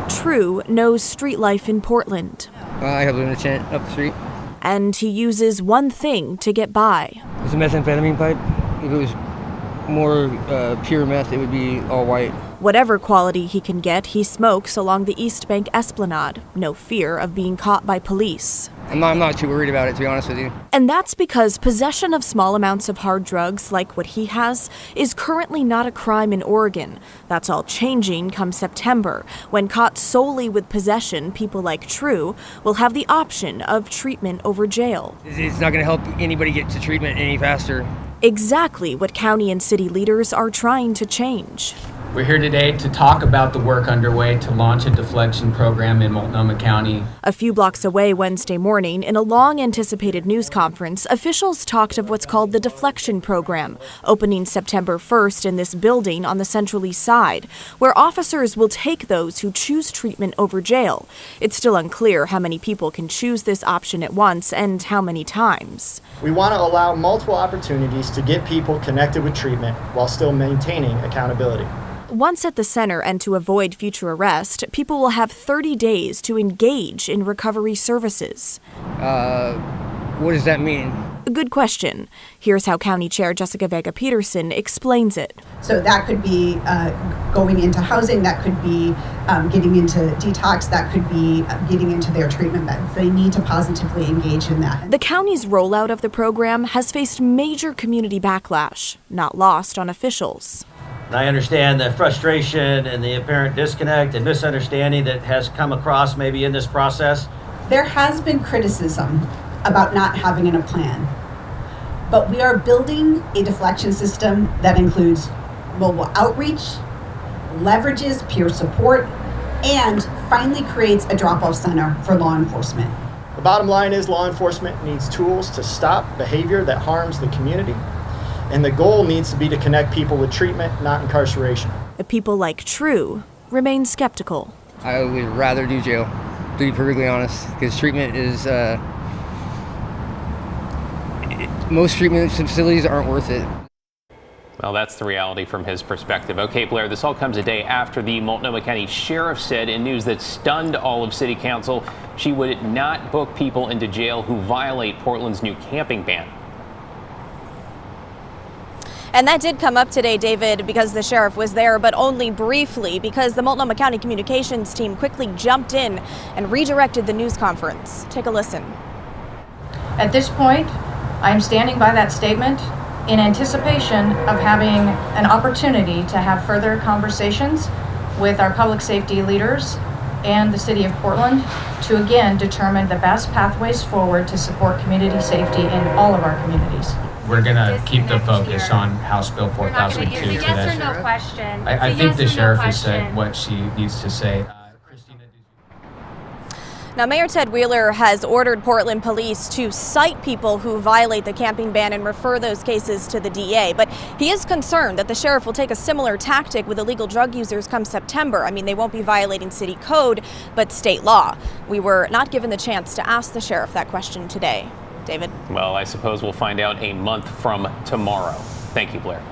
True knows street life in Portland. I have a tent up the street. And he uses one thing to get by. It's a methamphetamine pipe. If it was more pure meth, it would be all white. Whatever quality he can get, he smokes along the East Bank Esplanade. No fear of being caught by police. I'm not too worried about it, to be honest with you. And that's because possession of small amounts of hard drugs, like what he has, is currently not a crime in Oregon. That's all changing come September. When caught solely with possession, people like True will have the option of treatment over jail. It's not going to help anybody get to treatment any faster. Exactly what county and city leaders are trying to change. We're here today to talk about the work underway to launch a deflection program in Multnomah County. A few blocks away Wednesday morning, in a long-anticipated news conference, officials talked of what's called the deflection program, opening September 1st in this building on the Central East Side, where officers will take those who choose treatment over jail. It's still unclear how many people can choose this option at once and how many times. We want to allow multiple opportunities to get people connected with treatment while still maintaining accountability. Once at the center and to avoid future arrest, people will have 30 days to engage in recovery services. What does that mean? Good question. Here's how County Chair Jessica Vega-Peterson explains it. So that could be going into housing, that could be getting into detox, that could be getting into their treatment beds. They need to positively engage in that. The county's rollout of the program has faced major community backlash, not lost on officials. And I understand the frustration and the apparent disconnect and misunderstanding that has come across maybe in this process. There has been criticism about not having a plan, but we are building a deflection system that includes mobile outreach, leverages peer support, and finally creates a drop-off center for law enforcement. The bottom line is law enforcement needs tools to stop behavior that harms the community. And the goal needs to be to connect people with treatment, not incarceration. People like True remain skeptical. I would rather do jail, to be perfectly honest, because treatment is, most treatment facilities aren't worth it. Well, that's the reality from his perspective. Okay, Blair, this all comes a day after the Multnomah County Sheriff said in news that stunned all of City Council she would not book people into jail who violate Portland's new camping ban. And that did come up today, David, because the sheriff was there, but only briefly, because the Multnomah County communications team quickly jumped in and redirected the news conference. Take a listen. At this point, I am standing by that statement in anticipation of having an opportunity to have further conversations with our public safety leaders and the city of Portland to again determine the best pathways forward to support community safety in all of our communities. We're going to keep the focus on House Bill 4002 today. Yes or no question. I think the sheriff has said what she needs to say. Now, Mayor Ted Wheeler has ordered Portland police to cite people who violate the camping ban and refer those cases to the DA. But he is concerned that the sheriff will take a similar tactic with illegal drug users come September. I mean, they won't be violating city code, but state law. We were not given the chance to ask the sheriff that question today. David? Well, I suppose we'll find out a month from tomorrow. Thank you, Blair.